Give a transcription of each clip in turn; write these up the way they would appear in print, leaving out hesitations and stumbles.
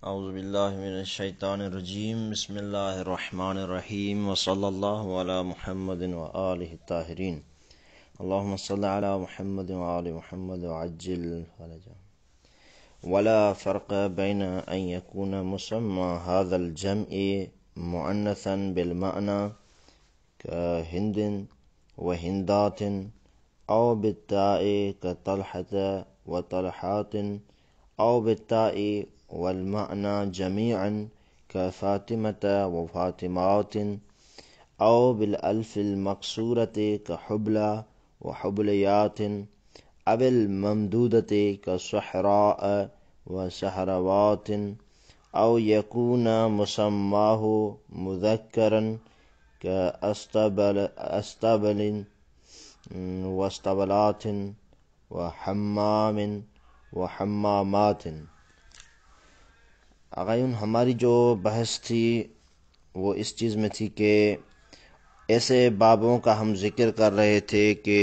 اعوذ باللہ من الشیطان الرجیم بسم اللہ الرحمن الرحیم وصلی اللہ علی محمد وآلہ الطاہرین اللہم صلی علی محمد وآل محمد وعجل فرجہ ولا فرق بین ان یکون مسمى هذا الجمع مؤنثا بالمعنى كهند وهندات او بالتاء كطلحة وطلحات او بالتاء والمعنى جميعا كفاطمة وفاطمات او بالالف المكسورة كحبلى وحبليات او الممدودة كصحراء وسحروات او يكون مسماه مذكرا كأستبل واستبلات وحمام وحمامات۔ آقائون، ہماری جو بحث تھی وہ اس چیز میں تھی کہ ایسے بابوں کا ہم ذکر کر رہے تھے کہ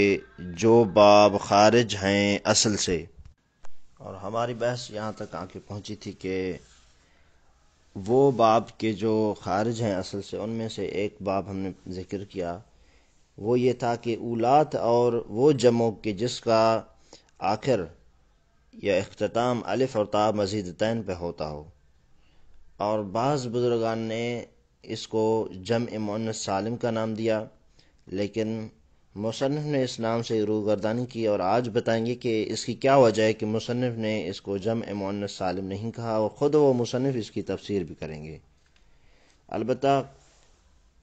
جو باب خارج ہیں اصل سے، اور ہماری بحث یہاں تک آ کے پہنچی تھی کہ وہ باب کے جو خارج ہیں اصل سے ان میں سے ایک باب ہم نے ذکر کیا، وہ یہ تھا کہ اولات اور وہ جمع کہ جس کا آخر یا اختتام الف اور تا مزیدتین پہ ہوتا ہو، اور بعض بزرگان نے اس کو جمع مؤنث سالم کا نام دیا، لیکن مصنف نے اس نام سے روگردانی کی، اور آج بتائیں گے کہ اس کی کیا وجہ ہے کہ مصنف نے اس کو جمع مؤنث سالم نہیں کہا، اور خود وہ مصنف اس کی تفسیر بھی کریں گے۔ البتہ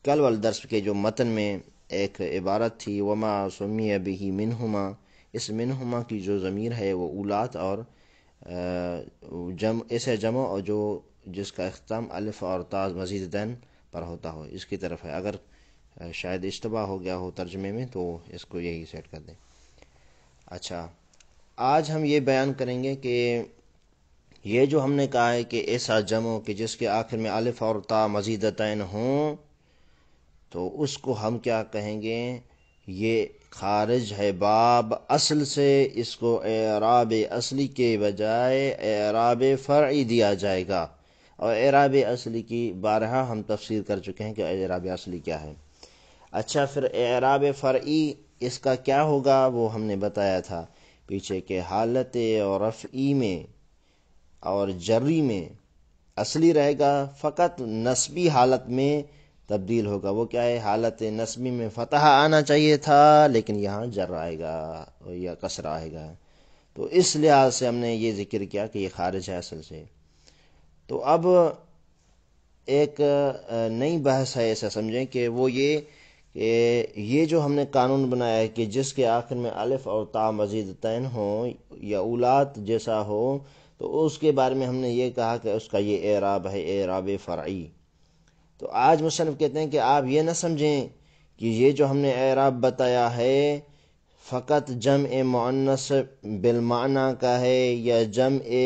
کل والے درس کے جو متن میں ایک عبارت تھی وما سمی بہ منہما، اس منہما کی جو ضمیر ہے وہ اولات اور ایسے جمع اور جو جس کا اختتام الف اور تا مزیدتین پر ہوتا ہو اس کی طرف ہے۔ اگر شاید اشتباہ ہو گیا ہو ترجمے میں تو اس کو یہی سیٹ کر دیں۔ اچھا، آج ہم یہ بیان کریں گے کہ یہ جو ہم نے کہا ہے کہ ایسا جمع کہ جس کے آخر میں الف اور تا مزیدتین ہوں، تو اس کو ہم کیا کہیں گے؟ یہ خارج ہے باب اصل سے، اس کو اعراب اصلی کے بجائے اعراب فرعی دیا جائے گا، اور اعراب اصلی کی بارہا ہم تفسیر کر چکے ہیں کہ اعراب اصلی کیا ہے۔ اچھا، پھر اعراب فرعی اس کا کیا ہوگا وہ ہم نے بتایا تھا پیچھے کہ حالت اور رفعی میں اور جری میں اصلی رہے گا، فقط نسبی حالت میں تبدیل ہوگا۔ وہ کیا ہے؟ حالت نسبی میں فتح آنا چاہیے تھا لیکن یہاں جر آئے گا یا کسر آئے گا، تو اس لحاظ سے ہم نے یہ ذکر کیا کہ یہ خارج ہے اصل سے۔ تو اب ایک نئی بحث ہے، ایسا سمجھیں کہ وہ یہ جو ہم نے قانون بنایا ہے کہ جس کے آخر میں الف اور تا مزیدتین ہوں یا اولاد جیسا ہو، تو اس کے بارے میں ہم نے یہ کہا کہ اس کا یہ اعراب ہے اعراب فرعی۔ تو آج مصنف کہتے ہیں کہ آپ یہ نہ سمجھیں کہ یہ جو ہم نے اعراب بتایا ہے فقط جمع مؤنث بالمعنی کا ہے یا جمع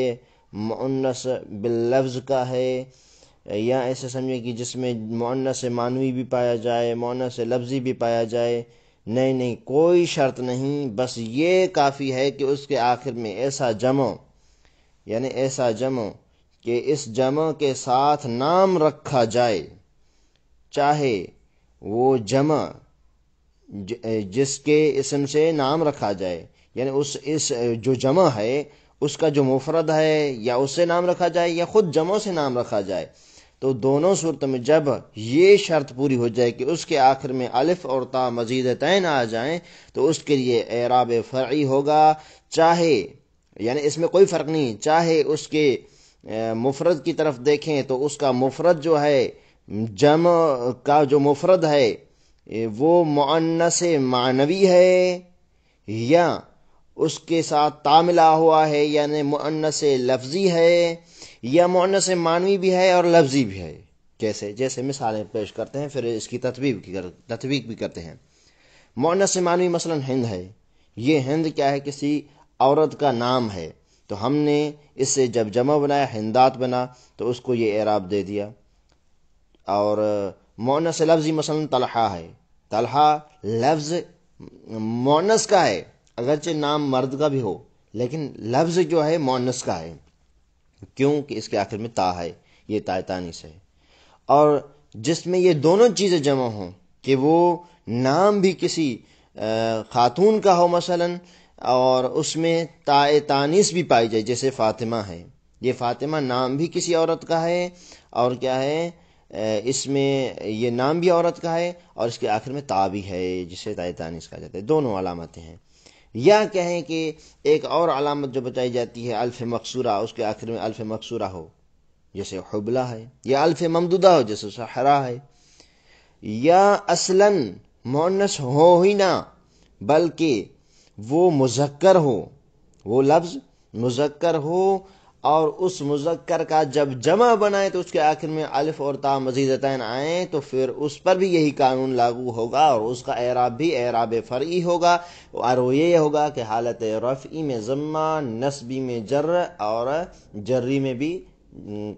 مؤنث باللفظ کا ہے، یا ایسے سمجھیں کہ جس میں مؤنث معنوی بھی پایا جائے مؤنث لفظی بھی پایا جائے۔ نہیں، کوئی شرط نہیں، بس یہ کافی ہے کہ اس کے آخر میں ایسا جمع، یعنی ایسا جمع کہ اس جمع کے ساتھ نام رکھا جائے، چاہے وہ جمع جس کے اسم سے نام رکھا جائے، یعنی اس جو جمع ہے اس کا جو مفرد ہے یا اس سے نام رکھا جائے یا خود جمع سے نام رکھا جائے، تو دونوں صورتوں میں جب یہ شرط پوری ہو جائے کہ اس کے آخر میں الف اور تا مزیدتین آ جائیں تو اس کے لیے اعراب فرعی ہوگا، چاہے یعنی اس میں کوئی فرق نہیں، چاہے اس کے مفرد کی طرف دیکھیں تو اس کا مفرد جو ہے جمع کا جو مفرد ہے وہ مؤنث معنوی ہے یا اس کے ساتھ تا ملا ہوا ہے یعنی مؤنث لفظی ہے، یا مؤنث معنوی بھی ہے اور لفظی بھی ہے۔ جیسے مثالیں پیش کرتے ہیں، پھر اس کی تطبیق بھی کرتے ہیں۔ مؤنث معنوی مثلا ہند ہے، یہ ہند کیا ہے؟ کسی عورت کا نام ہے، تو ہم نے اس سے جب جمع بنایا ہندات بنا تو اس کو یہ اعراب دے دیا۔ اور مؤنث لفظی مثلا طلحہ ہے، طلحہ لفظ مؤنث کا ہے اگرچہ نام مرد کا بھی ہو، لیکن لفظ جو ہے مؤنث کا ہے، کیونکہ اس کے آخر میں تا ہے، یہ تا تانیث ہے۔ اور جس میں یہ دونوں چیزیں جمع ہوں کہ وہ نام بھی کسی خاتون کا ہو مثلا، اور اس میں تا تانیث بھی پائی جائے، جیسے فاطمہ ہے، یہ فاطمہ نام بھی کسی عورت کا ہے، اور کیا ہے اس میں یہ نام بھی عورت کا ہے، اور اس کے آخر میں تا بھی ہے، جسے تا تانیث کہا جاتا ہے۔ دونوں علامتیں ہیں۔ یا کہیں کہ ایک اور علامت جو بتائی جاتی ہے الف مقصورہ، اس کے آخر میں الف مقصورہ ہو، جیسے حبلہ ہے، یا الف ممدودہ ہو، جیسے سحرا ہے، یا اصلاً مؤنث ہو ہی نہ بلکہ وہ مذکر ہو، وہ لفظ مذکر ہو، اور اس مذکر کا جب جمع بنائے تو اس کے آخر میں الف اور تا مزیدتین آئیں، تو پھر اس پر بھی یہی قانون لاگو ہوگا، اور اس کا اعراب بھی اعراب فرعی ہوگا، اور وہ یہ ہوگا کہ حالت رفعی میں ضمہ، نصبی میں جر، اور جری میں بھی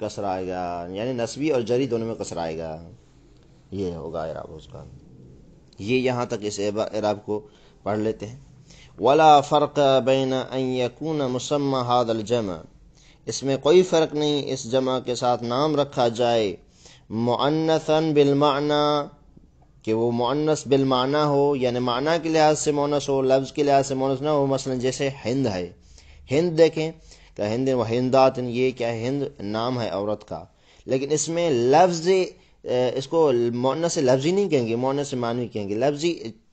کسر آئے گا، یعنی نصبی اور جری دونوں میں کسر آئے گا، یہ ہوگا اعراب اس کا۔ یہ یہاں تک اس اعراب کو پڑھ لیتے ہیں۔ ولا فرق بین ان یکون مسمى هذا الجمع، اس میں کوئی فرق نہیں اس جمع کے ساتھ نام رکھا جائے مؤنثا بالمعنی، کہ وہ مؤنث بالمعنی ہو، یعنی معنی کے لحاظ سے مؤنث ہو، لفظ کے لحاظ سے مؤنث نہ ہو۔ مثلا جیسے ہند ہے، ہند دیکھیں کہ ہند و ہندات، یہ کیا ہے، ہند نام ہے عورت کا، لیکن اس میں لفظ اس کو مؤنث لفظی نہیں کہیں گے، مؤنث معنوی کہیں گے۔ لفظی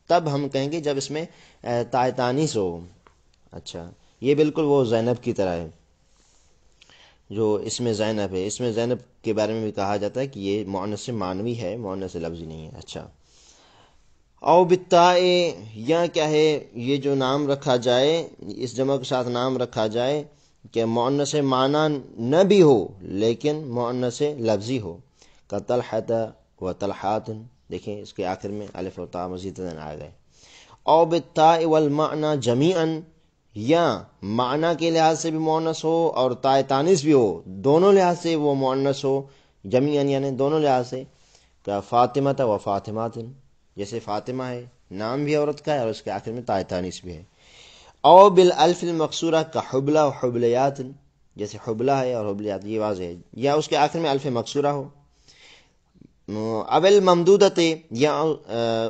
تب ہم کہیں گے جب اس میں تا تانیث ہو۔ اچھا، یہ بالکل وہ زینب کی طرح ہے جو اس میں زینب ہے، اس میں زینب کے بارے میں بھی کہا جاتا ہے کہ یہ مؤنث معنوی ہے، مؤنث لفظی نہیں ہے۔ اچھا، او بالتاء، یا کیا ہے یہ جو نام رکھا جائے، اس جمع کے ساتھ نام رکھا جائے کہ مؤنث معنی نہ بھی ہو لیکن مؤنث لفظی ہو، کا طلحۃ و طلحات، دیکھیں اس کے آخر میں الف اور تا مزید آ گئے۔ او بالتاء والمعنی جمیعا، یا معنی کے لحاظ سے بھی مؤنث ہو اور تا تانیث بھی ہو، دونوں لحاظ سے وہ مؤنث ہو، جمیعا یعنی دونوں لحاظ سے، کا فاطمہ و فاطمات، جیسے فاطمہ ہے نام بھی عورت کا ہے اور اس کے آخر میں تا تانیث بھی ہے۔ او بالالف المقصورہ کا حبلہ و حبلیات، جیسے حبلہ ہے اور حبلیات، یہ واضح ہے، یا اس کے آخر میں الف مقصورہ ہو۔ اول ممدودت، یا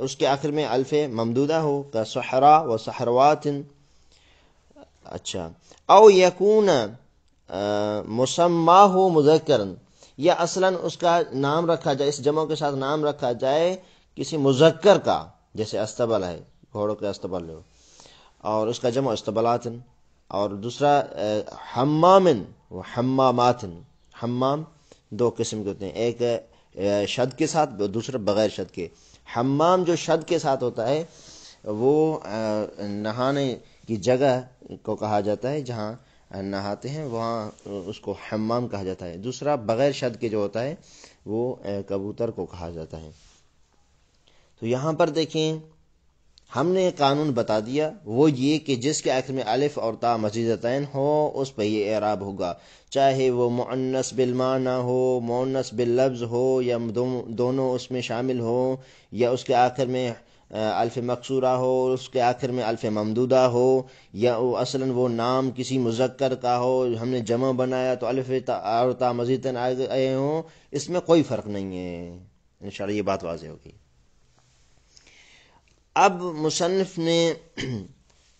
اس کے آخر میں الف ممدودہ ہو، کا سحرا و سحروات۔ اچھا، او یکون مسماہ مذکرن، یا اصلاً اس کا نام رکھا جائے، اس جمع کے ساتھ نام رکھا جائے کسی مذکر کا، جیسے استبل ہے، گھوڑوں کے استبل ہو، اور اس کا جمع استبلات۔ اور دوسرا حمامن و حمامات، حمام دو قسم کے ہوتے ہیں، ایک شد کے ساتھ، دوسرا بغیر شد کے۔ حمام جو شد کے ساتھ ہوتا ہے وہ نہانے کی جگہ کو کہا جاتا ہے، جہاں نہاتے ہیں وہاں اس کو حمام کہا جاتا ہے۔ دوسرا بغیر شد کے جو ہوتا ہے وہ کبوتر کو کہا جاتا ہے۔ تو یہاں پر دیکھیں ہم نے قانون بتا دیا، وہ یہ کہ جس کے آخر میں الف اور تا مزیدتین ہو اس پہ یہ اعراب ہوگا، چاہے وہ مؤنث بالمعنی ہو، مؤنث باللفظ ہو، یا دونوں اس میں شامل ہو، یا اس کے آخر میں الف مقصورہ ہو، اس کے آخر میں الف ممدودہ ہو، یا اصلاً وہ نام کسی مذکر کا ہو، ہم نے جمع بنایا تو الف اور تا مزیدتین آئے ہوں، اس میں کوئی فرق نہیں ہے۔ انشاءاللہ یہ بات واضح ہوگی۔ اب مصنف نے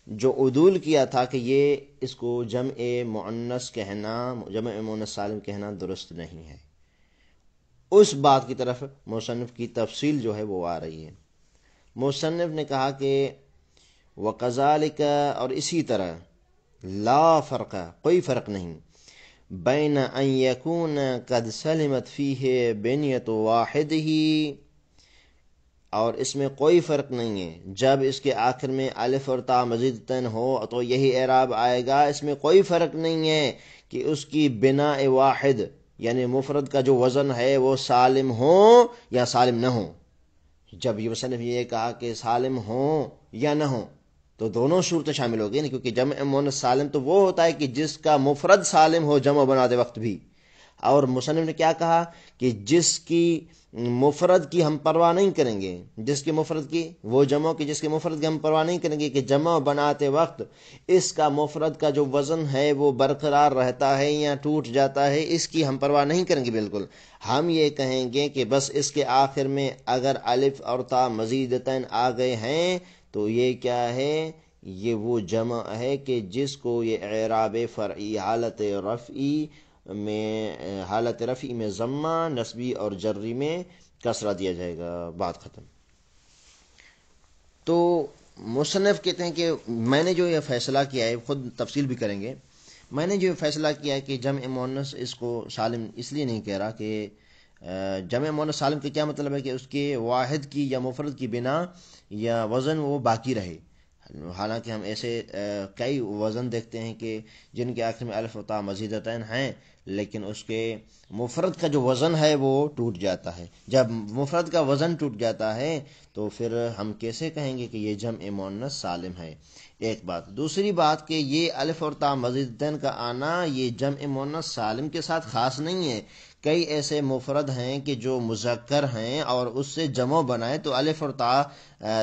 جو عدول کیا تھا کہ یہ اس کو جمع مؤنث کہنا، جمع مؤنث سالم کہنا درست نہیں ہے، اس بات کی طرف مصنف کی تفصیل جو ہے وہ آ رہی ہے۔ مصنف نے کہا کہ وَقَذَلِكَ، اور اسی طرح، لا فرق، کوئی فرق نہیں، بین ان یکون قد سلمت فیہ بنیت واحدہ، اور اس میں کوئی فرق نہیں ہے جب اس کے آخر میں الف اور تا مزیدتین ہو تو یہی اعراب آئے گا۔ اس میں کوئی فرق نہیں ہے کہ اس کی بنا واحد یعنی مفرد کا جو وزن ہے وہ سالم ہو یا سالم نہ ہو۔ جب یہ مصنف یہ کہا کہ سالم ہوں یا نہ ہوں تو دونوں صورتیں شامل ہوگی، کیونکہ جمع مؤنث سالم تو وہ ہوتا ہے کہ جس کا مفرد سالم ہو جمع بناتے وقت بھی، اور مصنف نے کیا کہا کہ جس کی مفرد کی ہم پرواہ نہیں کریں گے، جس کی مفرد کی، وہ جمع کی جس کی مفرد کی ہم پرواہ نہیں کریں گے کہ جمع بناتے وقت اس کا مفرد کا جو وزن ہے وہ برقرار رہتا ہے یا ٹوٹ جاتا ہے، اس کی ہم پرواہ نہیں کریں گے بالکل. ہم یہ کہیں گے کہ بس اس کے آخر میں اگر الف اور تا مزیدتین آ گئے ہیں تو یہ کیا ہے، یہ وہ جمع ہے کہ جس کو یہ اعراب فرعی حالت رفعی میں ضمہ، نصبی اور جری میں کسرہ دیا جائے گا. بات ختم. تو مصنف کہتے ہیں کہ میں نے جو یہ فیصلہ کیا ہے، خود تفصیل بھی کریں گے، میں نے جو فیصلہ کیا ہے کہ جمع مؤنث اس کو سالم اس لیے نہیں کہہ رہا کہ جمع مؤنث سالم کا کیا مطلب ہے کہ اس کے واحد کی یا مفرد کی بنا یا وزن وہ باقی رہے. حالانکہ ہم ایسے کئی وزن دیکھتے ہیں کہ جن کے آخر میں الف و تا مزیدتین ہیں لیکن اس کے مفرد کا جو وزن ہے وہ ٹوٹ جاتا ہے. جب مفرد کا وزن ٹوٹ جاتا ہے تو پھر ہم کیسے کہیں گے کہ یہ جمع مؤنث سالم ہے؟ ایک بات. دوسری بات کہ یہ الف اور تا مزیدتین کا آنا یہ جمع مؤنث سالم کے ساتھ خاص نہیں ہے. کئی ایسے مفرد ہیں کہ جو مذکر ہیں اور اس سے جمع بنائے تو الف اور تا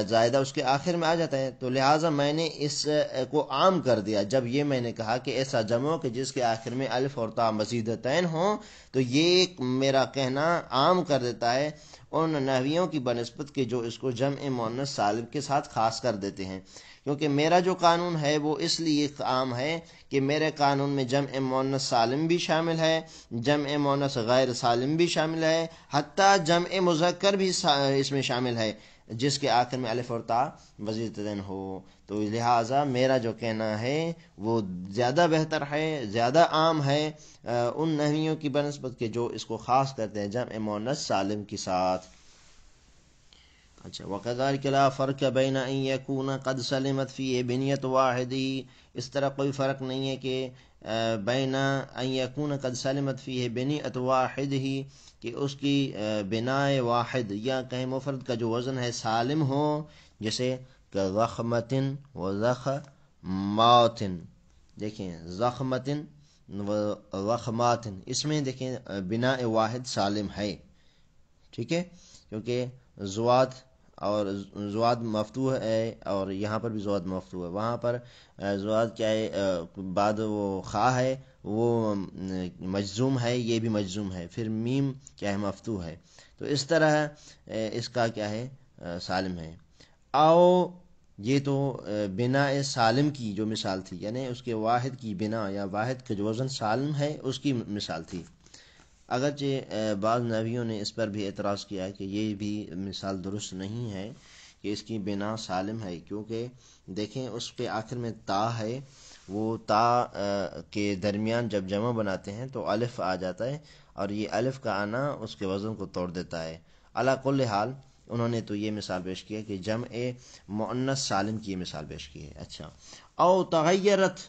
زائدہ اس کے آخر میں آ جاتا ہے، تو لہٰذا میں نے اس کو عام کر دیا. جب یہ میں نے کہا کہ ایسا جمع کہ جس کے آخر میں الف اور تا مزیدتین ہوں، تو یہ میرا کہنا عام کر دیتا ہے ان نحویوں کی بنسبت کہ جو اس کو جمع مؤنث سالم کے ساتھ خاص کر دیتے ہیں. کیونکہ میرا جو قانون ہے وہ اس لیے عام ہے کہ میرے قانون میں جمع مؤنث سالم بھی شامل ہے، جمع مؤنث غیر سالم بھی شامل ہے، حتیٰ جمع مذکر بھی اس میں شامل ہے جس کے آخر میں الف اور تا مزیدتین ہو. تو لہٰذا میرا جو کہنا ہے وہ زیادہ بہتر ہے، زیادہ عام ہے ان نحویوں کی بنسبت کہ جو اس کو خاص کرتے ہیں جمع مؤنث سالم کے ساتھ. اچھا. وَكَذَلِكَ لَا فَرْقَ بَيْنَ أَن يَكُونَ قَدْ سَلِمَتْ فِيهِ بِنِيَّةُ وَاحِدِهِ، اس طرح کوئی فرق نہیں ہے کہ بین ان یکون قد سلمت فیہ بنیۃ واحدہ، کہ اس کی بنائے واحد یا کہیں مفرد کا جو وزن ہے سالم ہو، جیسے کہ ضخمۃ و ضخمات. دیکھیں ضخمۃ و ضخمات، اس میں دیکھیں بنائے واحد سالم ہے. ٹھیک ہے، کیونکہ زواد اور زواد مفتوح ہے اور یہاں پر بھی زواد مفتوح ہے. وہاں پر زواد کیا ہے، بعد وہ خا ہے وہ مجزوم ہے، یہ بھی مجزوم ہے، پھر میم کیا ہے مفتوح ہے. تو اس طرح اس کا کیا ہے سالم ہے. آؤ یہ تو بنا سالم کی جو مثال تھی، یعنی اس کے واحد کی بنا یا واحد کا جو وزن سالم ہے اس کی مثال تھی. اگرچہ بعض نحویوں نے اس پر بھی اعتراض کیا ہے کہ یہ بھی مثال درست نہیں ہے کہ اس کی بنا سالم ہے، کیونکہ دیکھیں اس کے آخر میں تا ہے، وہ تا کے درمیان جب جمع بناتے ہیں تو الف آ جاتا ہے اور یہ الف کا آنا اس کے وزن کو توڑ دیتا ہے. علی کل حال انہوں نے تو یہ مثال پیش کی ہے کہ جمع مؤنث سالم کی یہ مثال پیش کی ہے. اچھا. او تغیرت،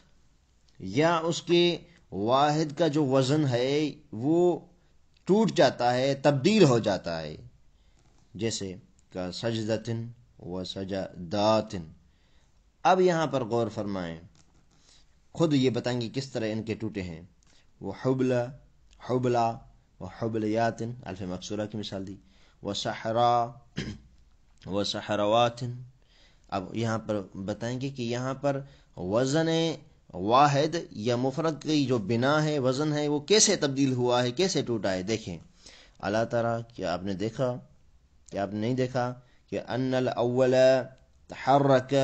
یا اس کے واحد کا جو وزن ہے وہ ٹوٹ جاتا ہے، تبدیل ہو جاتا ہے، جیسے کا سجدتن و سجداتن. اب یہاں پر غور فرمائیں، خود یہ بتائیں گے کس طرح ان کے ٹوٹے ہیں. وہ حبلا حبلا و حبلیاتن، الف مکسورہ کی مثال دی. و صحرا و صحرواتن. اب یہاں پر بتائیں گے کہ یہاں پر وزن واحد یا مفرد کی جو بنا ہے وزن ہے وہ کیسے تبدیل ہوا ہے، کیسے ٹوٹا ہے. دیکھیں اللہ تعالیٰ، کیا آپ نے دیکھا، کیا آپ نے نہیں دیکھا کہ ان الاول تحرک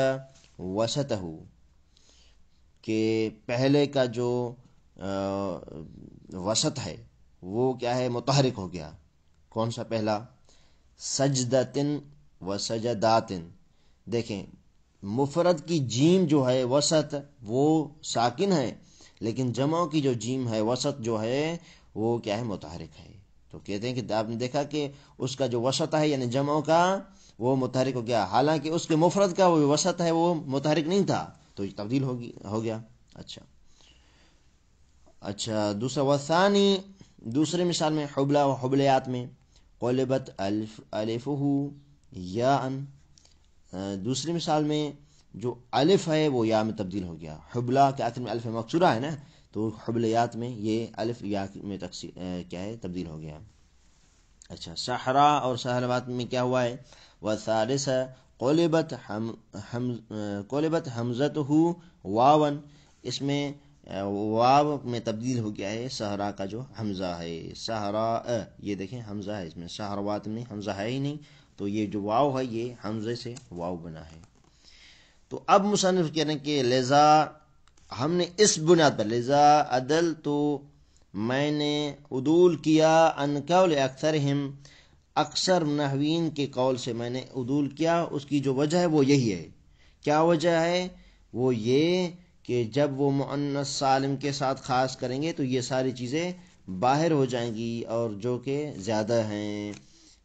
وسطہ، کہ پہلے کا جو وسط ہے وہ کیا ہے متحرک ہو گیا. کون سا پہلا؟ سجدتن و سجداتن. دیکھیں مفرد کی جیم جو ہے وسط وہ ساکن ہے، لیکن جمع کی جو جیم ہے وسط جو ہے وہ کیا ہے متحرک ہے. تو کہتے ہیں کہ آپ نے دیکھا کہ اس کا جو وسط ہے یعنی جمع کا وہ متحرک ہو گیا، حالانکہ اس کے مفرد کا وہ وسط ہے وہ متحرک نہیں تھا، تو یہ تبدیل ہو گیا. اچھا. دوسرا وثانی، دوسرے مثال میں حبلا و حبلیات میں قلبت الفہ یا ان، دوسری مثال میں جو الف ہے وہ یا میں تبدیل ہو گیا. حبلا کے آخر میں الف مکسورہ ہے نا، تو حبلیات میں یہ الف یا میں کیا ہے تبدیل ہو گیا. اچھا صحرا اور سہلوات میں کیا ہوا ہے؟ وثالث قلبت حمزتہ واون، اس میں واو میں تبدیل ہو گیا ہے صحرا کا جو حمزہ ہے. صحرا یہ دیکھیں حمزہ ہے اس میں، صحروات میں حمزہ ہے ہی نہیں، تو یہ جو واو ہے یہ حمزے سے واو بنا ہے. تو اب مصنف کہہ رہے ہیں کہ لذا ہم نے اس بنیاد پر، لذا عدل تو میں نے عدول کیا ان قول اکثرہم، اکثر نحوین کے قول سے میں نے عدول کیا. اس کی جو وجہ ہے وہ یہی ہے. کیا وجہ ہے؟ وہ یہ کہ جب وہ مؤنث سالم کے ساتھ خاص کریں گے تو یہ ساری چیزیں باہر ہو جائیں گی اور جو کہ زیادہ ہیں.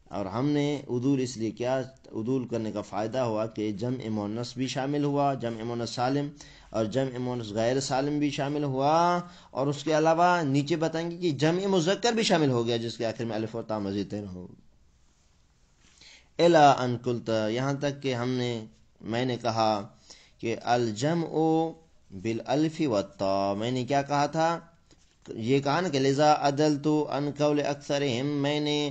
اور ہم نے عدول اس لیے کیا، عدول کرنے کا فائدہ ہوا کہ جمع مؤنث بھی شامل ہوا، جمع مؤنث سالم، اور جمع مؤنث غیر سالم بھی شامل ہوا، اور اس کے علاوہ نیچے بتائیں گے کہ جمع مذکر بھی شامل ہو گیا جس کے آخر میں الف اور تا مزید ہو. الا ان قلت، یہاں تک کہ میں نے کہا کہ الجمع بالالف والتا، میں نے کیا کہا تھا؟ یہ کہا نا کہ لذا عدلت عن قول اکثرہم، میں نے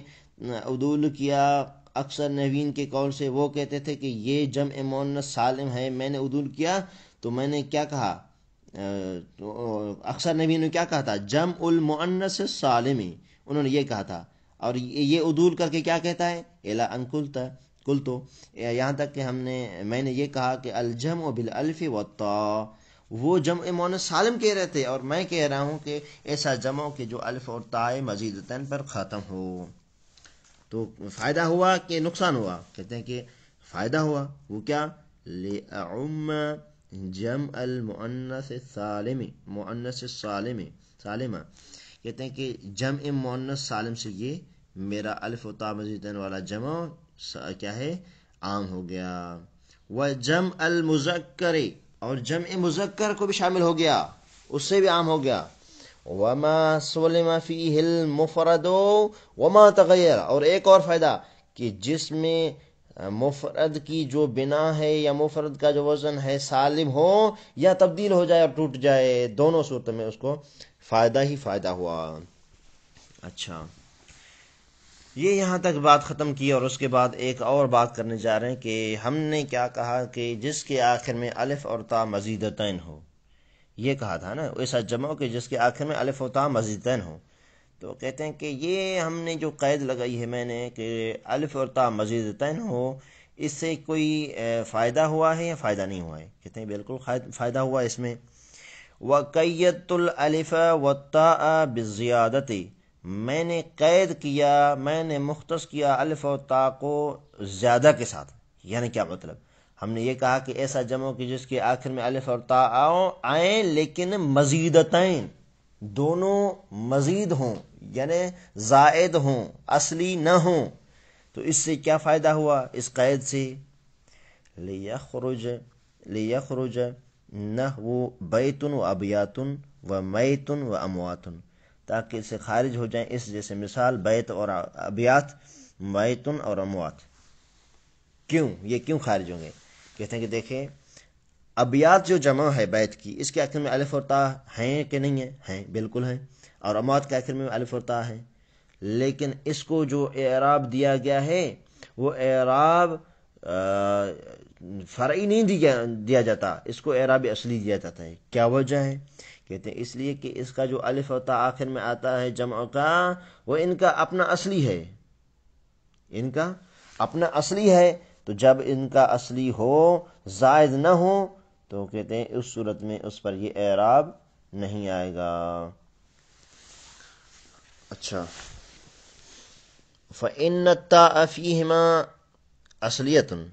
عدول کیا اکثر نحوین کے قول سے، وہ کہتے تھے کہ یہ جمع مؤنث سالم ہے. میں نے عدول کیا تو میں نے کیا کہا؟ اکثر نحوین نے کیا کہا تھا؟ جمع المؤنث السالمی، انہوں نے یہ کہا تھا. اور یہ عدول کر کے کیا کہتا ہے؟ الا ان قلت، یہاں تک کہ میں نے یہ کہا کہ الجمع بالالف والتا، وہ جمع مؤنث سالم کہہ رہے تھے اور میں کہہ رہا ہوں کہ ایسا جمع کہ جو الف اور تائے مزیدتین پر ختم ہو. تو فائدہ ہوا کہ نقصان ہوا؟ کہتے ہیں کہ فائدہ ہوا. وہ کیا؟ لِأَعُمَّ جمع المؤنث السالم، مؤنث سالمہ، کہتے ہیں کہ جمع مؤنث سالم سے یہ میرا الف و تا مزیدتین والا جمع کیا ہے؟ عام ہو گیا. وجمع المذکر، اور جمع مذکر کو بھی شامل ہو گیا، اس سے بھی عام ہو گیا. وما سلم فیہ المفرد وما تغیر، اور ایک اور فائدہ کہ جس میں مفرد کی جو بنا ہے یا مفرد کا جو وزن ہے سالم ہو یا تبدیل ہو جائے اور ٹوٹ جائے، دونوں صورتوں میں اس کو فائدہ ہی فائدہ ہوا. اچھا، یہ یہاں تک بات ختم کی، اور اس کے بعد ایک اور بات کرنے جا رہے ہیں کہ ہم نے کیا کہا کہ جس کے آخر میں الف اور تا مزیدتین ہو، یہ کہا تھا نا ایسا جمع کہ جس کے آخر میں الف و تا مزیدتین ہو. تو کہتے ہیں کہ یہ ہم نے جو قید لگائی ہے میں نے کہ الف اور تا مزیدتین ہو، اس سے کوئی فائدہ ہوا ہے یا فائدہ نہیں ہوا ہے؟ کہتے ہیں بالکل فائدہ ہوا اس میں. وَقَيَّدْتُ الْأَلِفَ وَالتَّاءَ بِالزِّيَادَةِ، میں نے قید کیا، میں نے مختص کیا الف اور تا کو زیادہ کے ساتھ. یعنی کیا مطلب؟ ہم نے یہ کہا کہ ایسا جمع کہ جس کے آخر میں الف اور تا آئیں لیکن مزیدتین، دونوں مزید ہوں یعنی زائد ہوں، اصلی نہ ہوں. تو اس سے کیا فائدہ ہوا اس قید سے؟ لیخرج نحو بیت و ابیات و میت و اموات، تاکہ اس سے خارج ہو جائیں اس جیسے مثال بیت اور ابیات، میتن اور اموات. یہ کیوں خارج ہوں گے؟ کہتے ہیں کہ دیکھیں ابیات جو جمع ہے بیت کی، اس کے آخر میں الف اور تا ہیں کہ نہیں ہیں؟ ہیں، بالکل ہیں. اور اموات کے آخر میں الف اور تا ہیں، لیکن اس کو جو اعراب دیا گیا ہے وہ اعراب فرعی نہیں دیا جاتا، اس کو اعراب اصلی دیا جاتا ہے. کیا وجہ ہے؟ کہتے ہیں اس لیے کہ اس کا جو الف اور تا آخر میں آتا ہے جمع کا، وہ ان کا اپنا اصلی ہے، ان کا اپنا اصلی ہے. تو جب ان کا اصلی ہو، زائد نہ ہو، تو کہتے ہیں اس صورت میں اس پر یہ اعراب نہیں آئے گا. اچھا، فَإِنَّ التَّاءَ فِيهِمَا اصلیتٌ،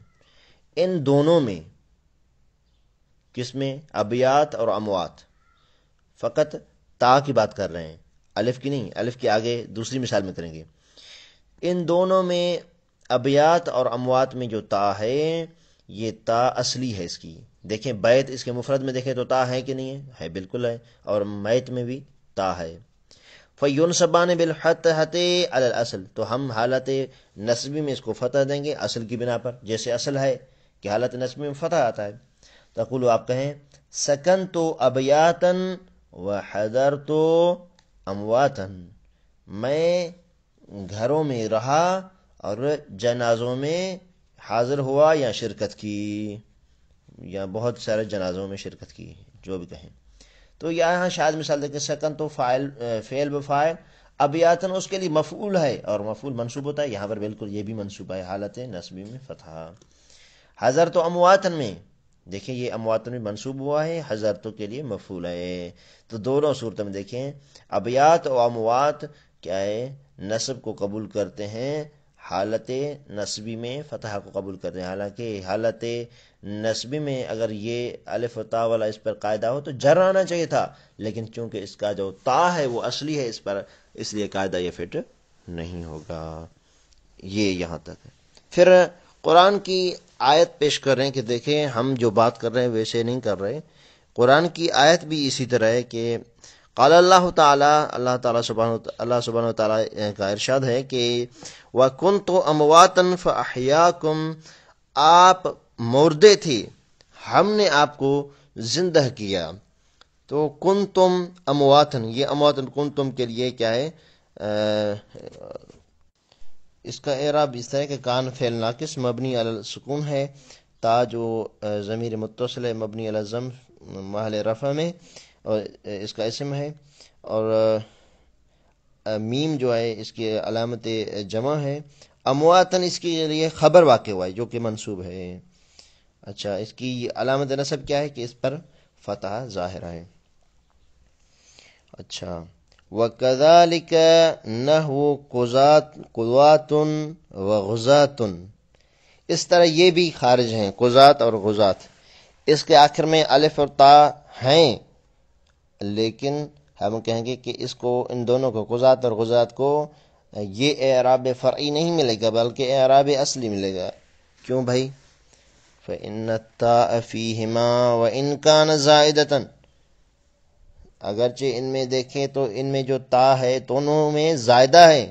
ان دونوں میں، کس میں؟ ابیات اور اموات. فقط تا کی بات کر رہے ہیں، الف کی نہیں، الف کے آگے دوسری مثال میں کریں گے. ان دونوں میں ابیات اور اموات میں جو تا ہے یہ تا اصلی ہے اس کی. دیکھیں بیت اس کے مفرد میں دیکھیں تو تا ہے کہ نہیں ہے؟ ہے، بالکل ہے. اور میت میں بھی تا ہے. فَيُنْصَبَانِ بِالْفَتْحَةِ عَلَى الْأَصْلِ، تو ہم حالت نصبی میں اس کو فتح دیں گے اصل کی بنا پر، جیسے اصل ہے کہ حالت نصبی میں فتح آتا ہے. تقول آپ کہیں سکنت ابیاتن وحضرت امواتا، میں گھروں میں رہا اور جنازوں میں حاضر ہوا یا شرکت کی، یا بہت سارے جنازوں میں شرکت کی، جو بھی کہیں. تو یہاں شاید مثال دیکھیں سکن تو فعل بفاعل، ابیاتن اس کے لیے مفعول ہے اور مفعول منصوب ہوتا ہے، یہاں پر بالکل یہ بھی منصوب ہے حالت نصبی میں فتحہ. حضرت امواتن میں دیکھیں یہ امواتن میں منصوب ہوا ہے، حضرت کے لیے مفعول ہے. تو دونوں صورتوں میں دیکھیں ابیات و اموات کیا ہے، نصب کو قبول کرتے ہیں، حالت نصبی میں فتح کو قبول کرتے ہیں. حالانکہ حالت نصبی میں اگر یہ الف و تا والا اس پر قاعدہ ہو تو جر آنا چاہیے تھا، لیکن چونکہ اس کا جو تا ہے وہ اصلی ہے اس پر، اس لیے قاعدہ یہ فٹ نہیں ہوگا. یہ یہاں تک ہے. پھر قرآن کی آیت پیش کر رہے ہیں کہ دیکھیں ہم جو بات کر رہے ہیں ویسے نہیں کر رہے. قرآن کی آیت بھی اسی طرح ہے کہ قال اللہ تعالیٰ، اللہ سبحانہ تعالیٰ کا ارشاد ہے کہ وَكُنْتُ أَمْوَاتًا فَأَحْيَاكُمْ، آپ مردے تھے ہم نے آپ کو زندہ کیا. تو کنتم امواتن، یہ امواتن کنتم کے لیے کیا ہے، اس کا اعراب اس طرح کہ کان فعل ناقص مبنی علی السکون ہے، تا جو ضمیر متصل ہے مبنی علی الضم محل رفع میں، اور اس کا اسم ہے، اور میم جو ہے اس کی علامت جمع ہے. امواتن اس کے لیے خبر واقع ہوا ہے جو کہ منصوب ہے. اچھا اس کی علامت نصب کیا ہے کہ اس پر فتح ظاہر ہے. اچھا وَكَذَلِكَ نَحْوُ قُضَاةٌ وَغُزَاةٌ، اس طرح یہ بھی خارج ہیں قضات اور غزات. اس کے آخر میں الف اور تا ہیں، لیکن ہم کہیں گے کہ اس کو ان دونوں کو قضات اور غزات کو یہ اعراب فرعی نہیں ملے گا بلکہ اعراب اصلی ملے گا. کیوں بھائی؟ فَإِنَّ التَّاءَ فِيهِمَا وَإِنْ كَانَ زَائِدَةً، اگرچہ ان میں دیکھیں تو ان میں جو تا ہے دونوں میں زائدہ ہے.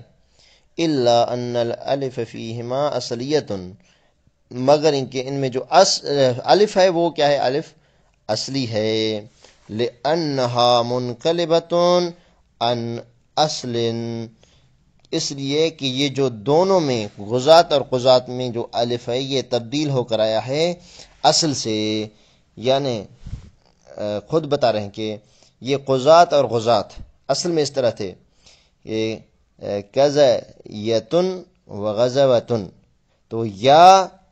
الا ان الالف فیہما اصلیۃ، مگر ان کے ان میں جو الف ہے وہ کیا ہے، الف اصلی ہے. لانہا منقلبۃ عن اصل، اس لیے کہ یہ جو دونوں میں غزات اور قضات میں جو الف ہے یہ تبدیل ہو کر آیا ہے اصل سے. یعنی خود بتا رہے ہیں کہ یہ قضات اور غزات اصل میں اس طرح تھے، یہ کذیتن و غزوتن، تو یا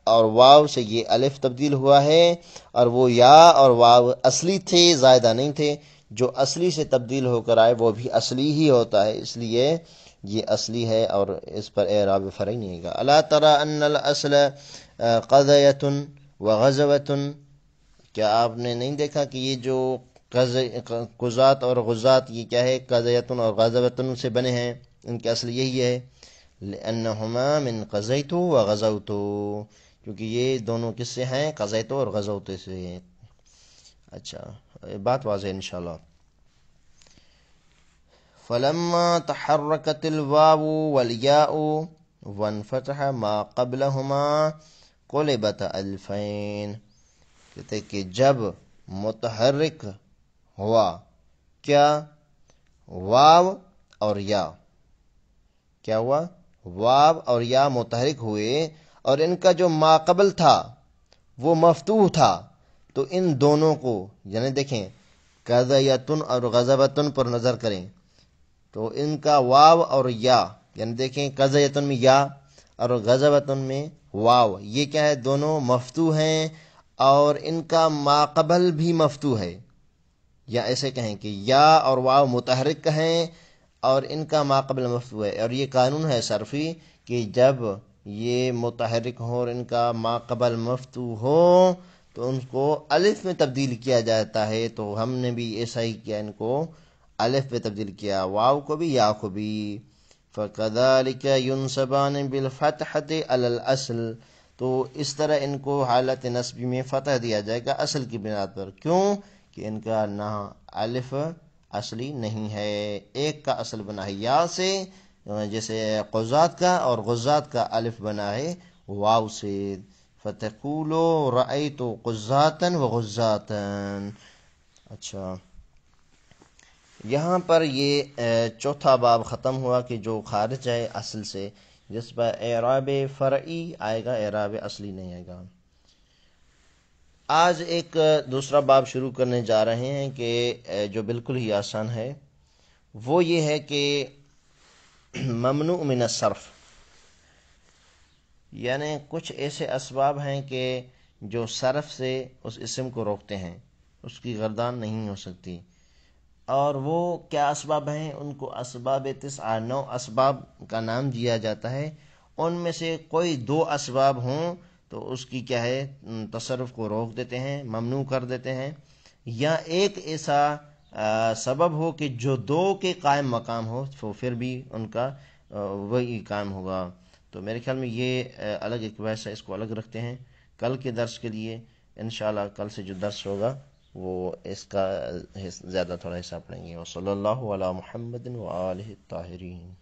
اور واو سے یہ الف تبدیل ہوا ہے، اور وہ یا اور واو اصلی تھے زائدہ نہیں تھے. جو اصلی سے تبدیل ہو کر آئے وہ بھی اصلی ہی ہوتا ہے، اس لیے یہ اصلی ہے اور اس پر اعراب فرعی نہیں گا. الا تری ان الاصل قضیتن و غزوتن، کیا آپ نے نہیں دیکھا کہ یہ جو قضات اور غزات یہ کیا ہے، قضیتن اور غزوتن سے بنے ہیں، ان کے اصل یہی ہے. لأنہما من قضیت و غزوت، کیونکہ یہ دونوں کس سے ہیں، قضیت اور غزوت سے ہیں. اچھا بات واضح انشاءاللہ. فلما تحرکت الواو والیاء وانفتح ما قبلهما قلبت الفین، کہتے کہ جب متحرک ہوا کیا، واو اور یا، کیا ہوا، واو اور یا متحرک ہوئے اور ان کا جو ماقبل تھا وہ مفتوح تھا، تو ان دونوں کو یعنی دیکھیں قضیتن اور غزوتن پر نظر کریں تو ان کا واو اور یا، یعنی دیکھیں قضیتن میں یا اور غزوتن میں واو، یہ کیا ہے، دونوں مفتوح ہیں اور ان کا ماقبل بھی مفتوح ہے. یا ایسے کہیں کہ یا اور واو متحرک ہیں اور ان کا ماقبل مفتوح ہے. اور یہ قانون ہے صرفی کہ جب یہ متحرک ہو اور ان کا ماقبل مفتوح ہو تو ان کو الف میں تبدیل کیا جاتا ہے. تو ہم نے بھی ایسا ہی کیا، ان کو الف میں تبدیل کیا، واو کو بھی یا کو بھی. فَكَذَلِكَ يُنْصَبَانِ بِالْفَتْحَةِ عَلَى الْأَصْلِ، تو اس طرح ان کو حالت نصبی میں فتح دیا جائے گا اصل کی بنا پر. کیوں کہ ان کا نہ الف اصلی نہیں ہے، ایک کا اصل بنا ہے یا سے، جیسے قضات کا، اور غزات کا الف بنا ہے واو سے. فَتَقُولُوا رَأَيْتُ قُضَّاتًا وَغُزَّاتًا. اچھا یہاں پر یہ چوتھا باب ختم ہوا کہ جو خارج ہے اصل سے، جس پر اعراب فرعی آئے گا، اعراب اصلی نہیں آئے گا۔ آج ایک دوسرا باب شروع کرنے جا رہے ہیں کہ جو بالکل ہی آسان ہے، وہ یہ ہے کہ ممنوع من الصرف، یعنی کچھ ایسے اسباب ہیں کہ جو صرف سے اس اسم کو روکتے ہیں، اس کی گردان نہیں ہو سکتی۔ اور وہ کیا اسباب ہیں؟ ان کو اسباب تسعہ، 9 اسباب کا نام دیا جاتا ہے۔ ان میں سے کوئی 2 اسباب ہوں تو اس کی کیا ہے، تصرف کو روک دیتے ہیں، ممنوع کر دیتے ہیں، یا ایک ایسا سبب ہو کہ جو 2 کے قائم مقام ہو تو پھر بھی ان کا وہی قائم ہوگا۔ تو میرے خیال میں یہ الگ ایک بحث ہے، اس کو الگ رکھتے ہیں کل کے درس کے لیے۔ انشاءاللہ کل سے جو درس ہوگا وہ اس کا زیادہ تھوڑا حصہ پڑھیں گے۔ وصلی اللہ علی محمد وآلہ الطاہرین۔